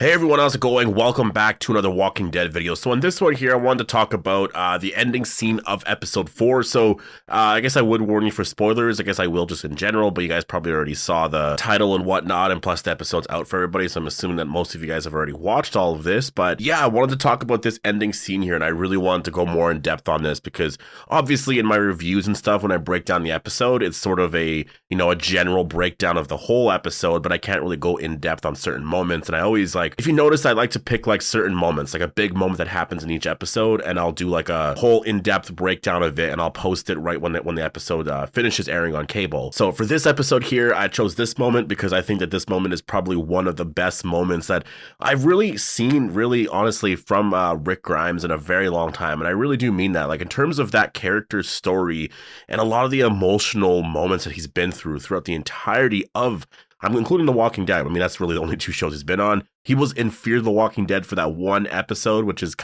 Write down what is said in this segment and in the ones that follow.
Hey everyone, how's it going? Welcome back to another Walking Dead video. So in this one here, I wanted to talk about the ending scene of episode 4. So I guess I would warn you for spoilers. I guess I will just in general, but you guys probably already saw the title and whatnot, and plus the episode's out for everybody, so I'm assuming that most of you guys have already watched all of this. But yeah, I wanted to talk about this ending scene here, and I really wanted to go more in depth on this because obviously in my reviews and stuff, when I break down the episode, it's sort of a general breakdown of the whole episode, but I can't really go in depth on certain moments. And I always if you notice, I like to pick certain moments, like a big moment that happens in each episode, and I'll do like a whole in-depth breakdown of it, and I'll post it right when the episode finishes airing on cable. So for this episode here, I chose this moment because I think that this moment is probably one of the best moments that I've really seen, really honestly, from Rick Grimes in a very long time. And I really do mean that, like in terms of that character's story and a lot of the emotional moments that he's been throughout the entirety of, I'm including The Walking Dead. I mean, that's really the only two shows he's been on. He was in Fear the Walking Dead for that one episode, which is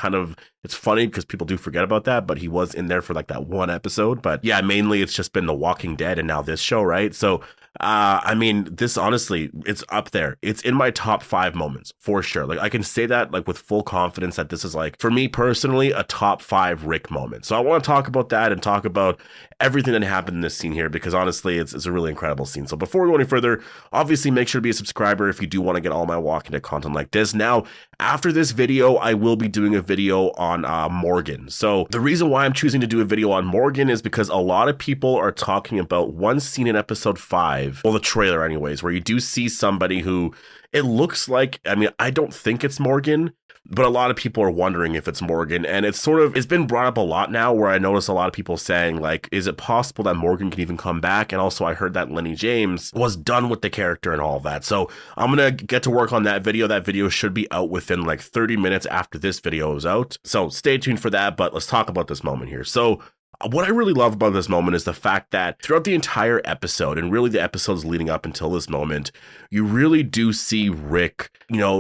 it's funny because people do forget about that, but he was in there for like that one episode. But yeah, mainly it's just been The Walking Dead and now this show, right? So, I mean, this honestly, it's up there. It's in my top 5 moments for sure. Like I can say that with full confidence that this is for me personally, a top 5 Rick moment. So I want to talk about that and talk about everything that happened in this scene here, because honestly, it's a really incredible scene. So before we go any further, obviously make sure to be a subscriber if you do want to get all my Walking Dead content like this. Now, after this video, I will be doing a video on Morgan. So the reason why I'm choosing to do a video on Morgan is because a lot of people are talking about one scene in episode 5, well, the trailer anyways, where you do see somebody who it looks like, I mean, I don't think it's Morgan, but a lot of people are wondering if it's Morgan, and it's been brought up a lot now, where I notice a lot of people saying is it possible that Morgan can even come back? And also I heard that Lenny James was done with the character and all of that. So I'm gonna get to work on that video. That video should be out within 30 minutes after this video is out. So stay tuned for that, but let's talk about this moment here. So what I really love about this moment is the fact that throughout the entire episode, and really the episodes leading up until this moment, you really do see Rick,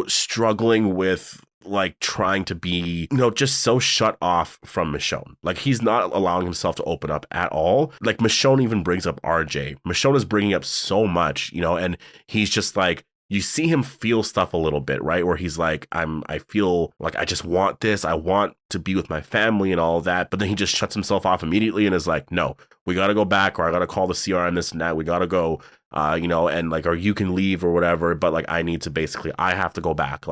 struggling with trying to be, just so shut off from Michonne. He's not allowing himself to open up at all. Michonne even brings up RJ. Michonne is bringing up so much, and he's just you see him feel stuff a little bit, right? Where he's I feel like I just want this. I want to be with my family and all of that. But then he just shuts himself off immediately and is no, we got to go back, or I got to call the CR and this and that. We got to go, and or you can leave or whatever. But I need to I have to go back.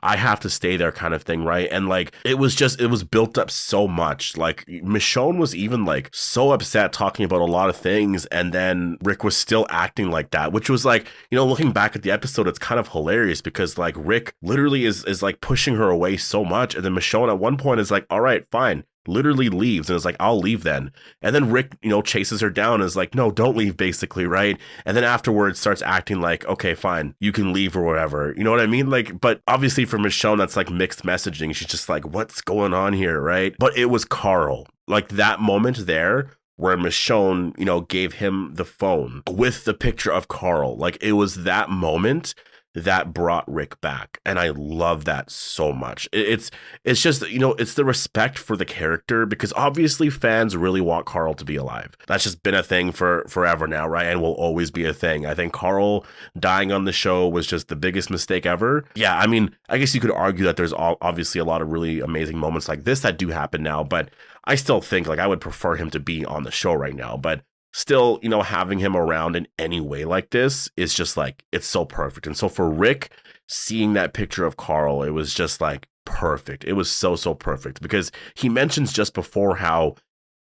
I have to stay there kind of thing, right? And it was built up so much. Michonne was even so upset talking about a lot of things, and then Rick was still acting like that, which was looking back at the episode, it's kind of hilarious because Rick literally is pushing her away so much, and then Michonne at one point is all right, fine, literally leaves and is I'll leave then. And then Rick, chases her down and is no, don't leave, basically, right? And then afterwards starts acting okay, fine, you can leave or whatever. You know what I mean? But obviously for Michonne, that's mixed messaging. She's just what's going on here, right? But it was Carl. That moment there where Michonne, gave him the phone with the picture of Carl. It was that moment that brought Rick back, and I love that so much. It's just, it's the respect for the character, because obviously fans really want Carl to be alive. That's just been a thing for forever now, right? And will always be a thing. I think Carl dying on the show was just the biggest mistake ever. Yeah, I mean, I guess you could argue that there's obviously a lot of really amazing moments like this that do happen now, but I still think I would prefer him to be on the show right now. But still, having him around in any way like this is just it's so perfect. And so for Rick, seeing that picture of Carl, it was just perfect. It was so perfect, because he mentions just before how,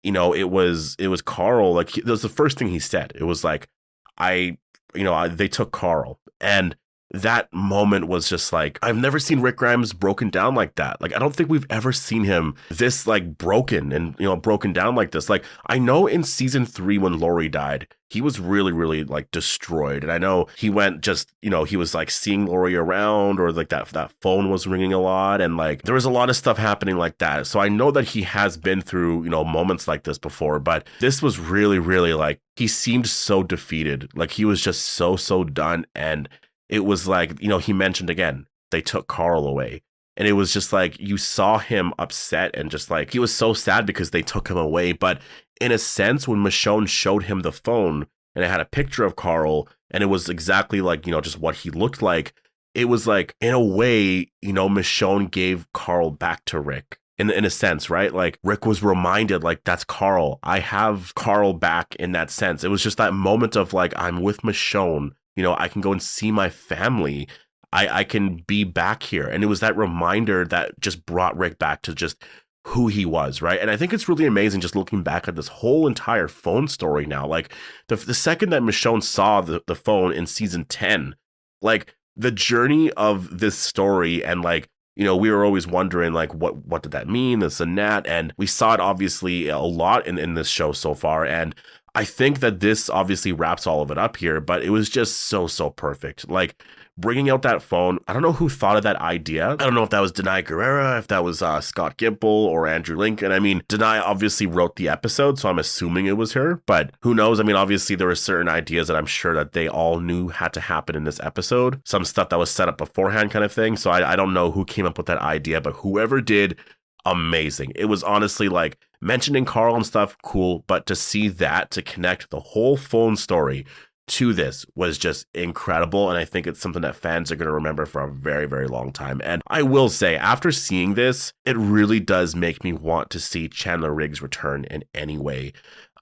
it was Carl. That was the first thing he said. It was they took Carl. And that moment was just I've never seen Rick Grimes broken down like that. I don't think we've ever seen him this broken and, broken down like this. I know in season 3 when Lori died, he was really, really destroyed. And I know he went just, he was seeing Lori around, or that phone was ringing a lot. And there was a lot of stuff happening like that. So I know that he has been through, moments like this before, but this was really, really he seemed so defeated. He was just so done. And it was he mentioned again, they took Carl away. And it was just you saw him upset and just he was so sad because they took him away. But in a sense, when Michonne showed him the phone and it had a picture of Carl and it was exactly just what he looked like, it was like, in a way, Michonne gave Carl back to Rick. In a sense, right? Like Rick was reminded, like, that's Carl. I have Carl back in that sense. It was just that moment of like, I'm with Michonne. I can go and see my family. I can be back here. And it was that reminder that just brought Rick back to just who he was, right? And I think it's really amazing just looking back at this whole entire phone story now. Like the second that Michonne saw the phone in season 10, like the journey of this story, and like, we were always wondering, like, what did that mean, this and that? And we saw it obviously a lot in this show so far. And I think that this obviously wraps all of it up here, but it was just so perfect. Like bringing out that phone. I don't know who thought of that idea. I don't know if that was Denai Guerrera, if that was Scott Gimple or Andrew Lincoln. I mean, Denai obviously wrote the episode, so I'm assuming it was her, but who knows? I mean, obviously there were certain ideas that I'm sure that they all knew had to happen in this episode. Some stuff that was set up beforehand kind of thing. So I don't know who came up with that idea, but whoever did, amazing. It was honestly like mentioning Carl and stuff, cool, but to see that, to connect the whole phone story to this was just incredible. And I think it's something that fans are going to remember for a very, very long time. And I will say, after seeing this, it really does make me want to see Chandler Riggs return in any way.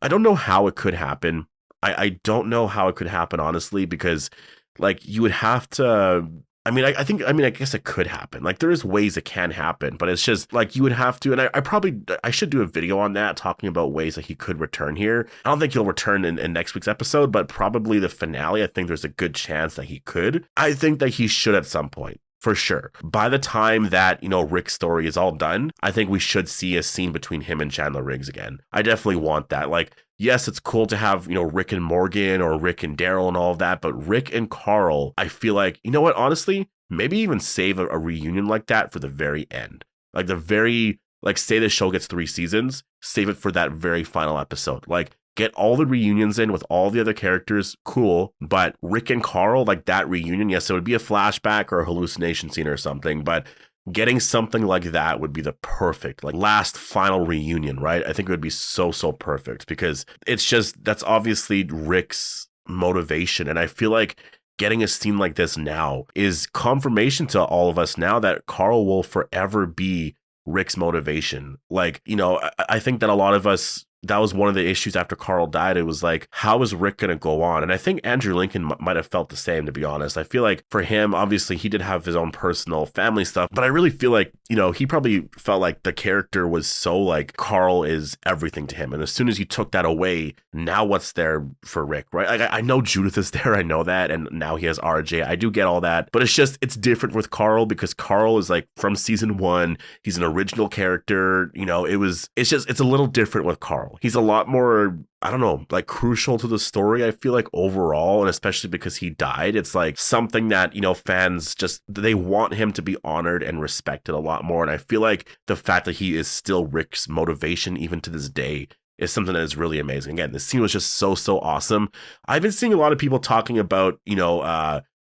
I don't know how it could happen. I don't know how it could happen, honestly, because like you would have to, I guess it could happen. Like there is ways it can happen, but it's just like you would have to, and I should do a video on that talking about ways that he could return here. I don't think he'll return in next week's episode, but probably the finale, I think there's a good chance that he could. I think that he should at some point. For sure. By the time that, Rick's story is all done, I think we should see a scene between him and Chandler Riggs again. I definitely want that. Like, yes, it's cool to have, Rick and Morgan or Rick and Daryl and all of that, but Rick and Carl, I feel like, you know what, honestly, maybe even save a reunion like that for the very end. Like say the show gets 3 seasons, save it for that very final episode. Like, get all the reunions in with all the other characters, cool. But Rick and Carl, like that reunion, yes, it would be a flashback or a hallucination scene or something, but getting something like that would be the perfect, like last final reunion, right? I think it would be so perfect because it's just, that's obviously Rick's motivation. And I feel like getting a scene like this now is confirmation to all of us now that Carl will forever be Rick's motivation. Like, I think that a lot of us, that was one of the issues after Carl died. It was like, how is Rick going to go on? And I think Andrew Lincoln might have felt the same, to be honest. I feel like for him, obviously, he did have his own personal family stuff, but I really feel like, he probably felt like the character was so like Carl is everything to him. And as soon as you took that away, now what's there for Rick, right? Like, I know Judith is there. I know that. And now he has RJ. I do get all that. But it's different with Carl because Carl is like from season 1. He's an original character. It's a little different with Carl. He's a lot more, I don't know, like crucial to the story, I feel like overall, and especially because he died. It's like something that, fans just, they want him to be honored and respected a lot more. And I feel like the fact that he is still Rick's motivation even to this day is something that is really amazing. Again, this scene was just so awesome. I've been seeing a lot of people talking about,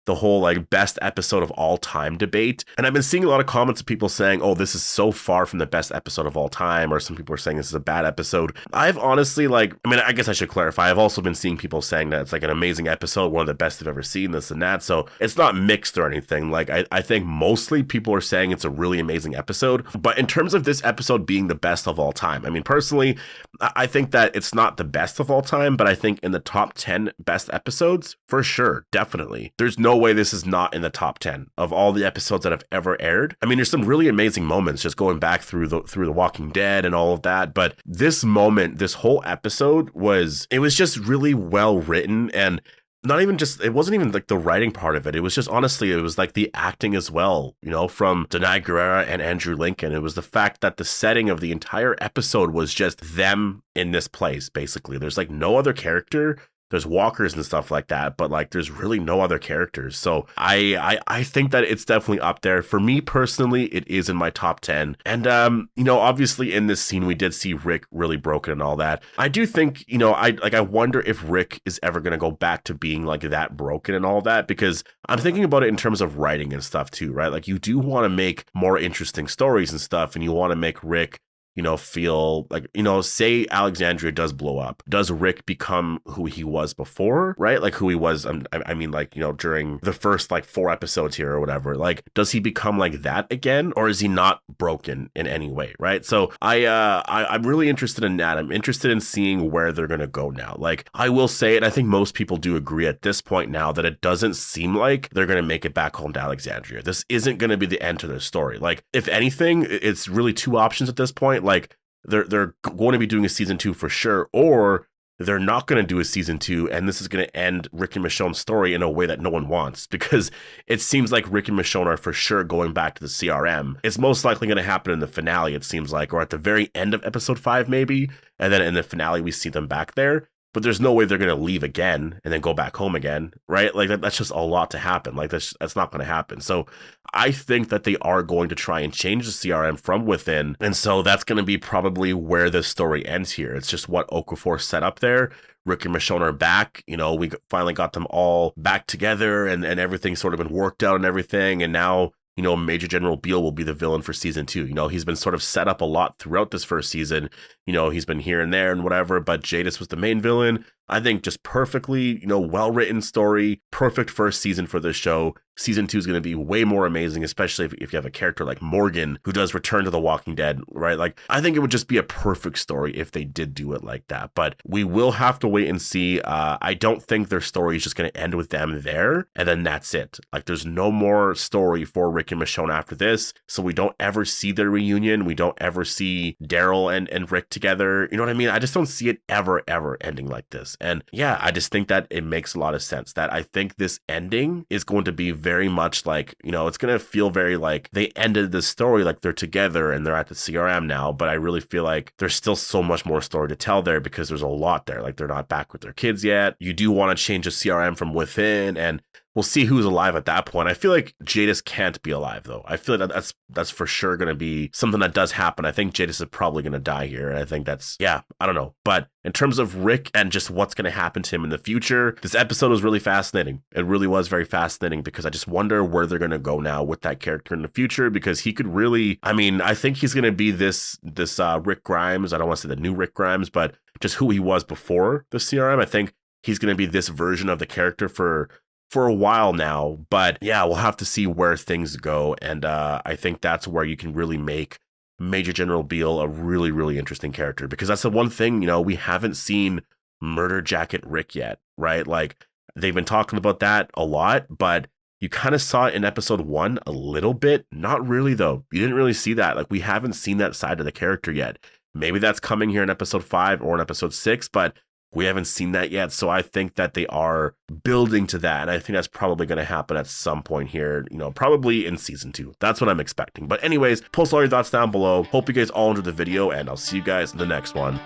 the whole like best episode of all time debate. And I've been seeing a lot of comments of people saying, oh, this is so far from the best episode of all time. Or some people are saying this is a bad episode. I've honestly I guess I should clarify. I've also been seeing people saying that it's like an amazing episode, one of the best they've ever seen, this and that. So it's not mixed or anything. Like I think mostly people are saying it's a really amazing episode. But in terms of this episode being the best of all time, I mean, personally, I think that it's not the best of all time, but I think in the top 10 best episodes, for sure, definitely. There's no way this is not in the top 10 of all the episodes that have ever aired. I mean, there's some really amazing moments just going back through the Walking Dead and all of that, but this moment, this whole episode was just really well written. And not even just, it wasn't even like the writing part of it. It was just, honestly, it was like the acting as well, from Denai Guerrera and Andrew Lincoln. It was the fact that the setting of the entire episode was just them in this place, basically. There's like no other character. There's walkers and stuff like that, but like there's really no other characters. So I think that it's definitely up there. For me personally, it is in my top 10. And obviously in this scene we did see Rick really broken and all that. I do think, I wonder if Rick is ever going to go back to being like that broken and all that, because I'm thinking about it in terms of writing and stuff too, right? Like you do want to make more interesting stories and stuff, and you want to make Rick feel like, say Alexandria does blow up. Does Rick become who he was before, right? Like who he was, I mean, like, during the first like 4 episodes here or whatever, like, does he become like that again? Or is he not broken in any way, right? So I'm really interested in that. I'm interested in seeing where they're going to go now. Like, I will say, and I think most people do agree at this point now, that it doesn't seem like they're going to make it back home to Alexandria. This isn't going to be the end to their story. Like, if anything, it's really 2 options at this point. Like, they're going to be doing a season 2 for sure, or they're not going to do a season 2, and this is going to end Rick and Michonne's story in a way that no one wants, because it seems like Rick and Michonne are for sure going back to the CRM. It's most likely going to happen in the finale, it seems like, or at the very end of episode 5 maybe, and then in the finale we see them back there. But there's no way they're going to leave again and then go back home again, right? Like, that's just a lot to happen. Like, that's not going to happen. So I think that they are going to try and change the CRM from within. And so that's going to be probably where the story ends here. It's just what Okafor set up there. Rick and Michonne are back. We finally got them all back together, and everything's sort of been worked out and everything. And now, Major General Beale will be the villain for season 2. He's been sort of set up a lot throughout this first season. He's been here and there and whatever, but Jadis was the main villain. I think just perfectly, well-written story, perfect first season for this show. Season 2 is going to be way more amazing, especially if you have a character like Morgan, who does return to The Walking Dead, right? Like, I think it would just be a perfect story if they did do it like that, but we will have to wait and see. I don't think their story is just going to end with them there, and then that's it. Like, there's no more story for Rick and Michonne after this, so we don't ever see their reunion. We don't ever see Daryl and Rick together. You know what I mean? I just don't see it ever ending like this. And yeah, I just think that it makes a lot of sense, that I think this ending is going to be very much like, it's going to feel very like they ended the story, like they're together and they're at the CRM now. But I really feel like there's still so much more story to tell there, because there's a lot there. Like, they're not back with their kids yet. You do want to change the CRM from within, and we'll see who's alive at that point. I feel like Jadis can't be alive, though. I feel like that's for sure going to be something that does happen. I think Jadis is probably going to die here. And I think I don't know. But in terms of Rick and just what's going to happen to him in the future, this episode was really fascinating. It really was very fascinating, because I just wonder where they're going to go now with that character in the future, because he could really, I think he's going to be this Rick Grimes. I don't want to say the new Rick Grimes, but just who he was before the CRM. I think he's going to be this version of the character for a while now. But yeah, we'll have to see where things go. And I think that's where you can really make Major General Beale a really, really interesting character, because that's the one thing, we haven't seen Murder Jacket Rick yet, right? Like, they've been talking about that a lot, but you kind of saw it in episode 1 a little bit. Not really, though. You didn't really see that. Like, we haven't seen that side of the character yet. Maybe that's coming here in episode 5 or in episode 6, but we haven't seen that yet. So I think that they are building to that. And I think that's probably going to happen at some point here, probably in season 2. That's what I'm expecting. But anyways, post all your thoughts down below. Hope you guys all enjoyed the video, and I'll see you guys in the next one.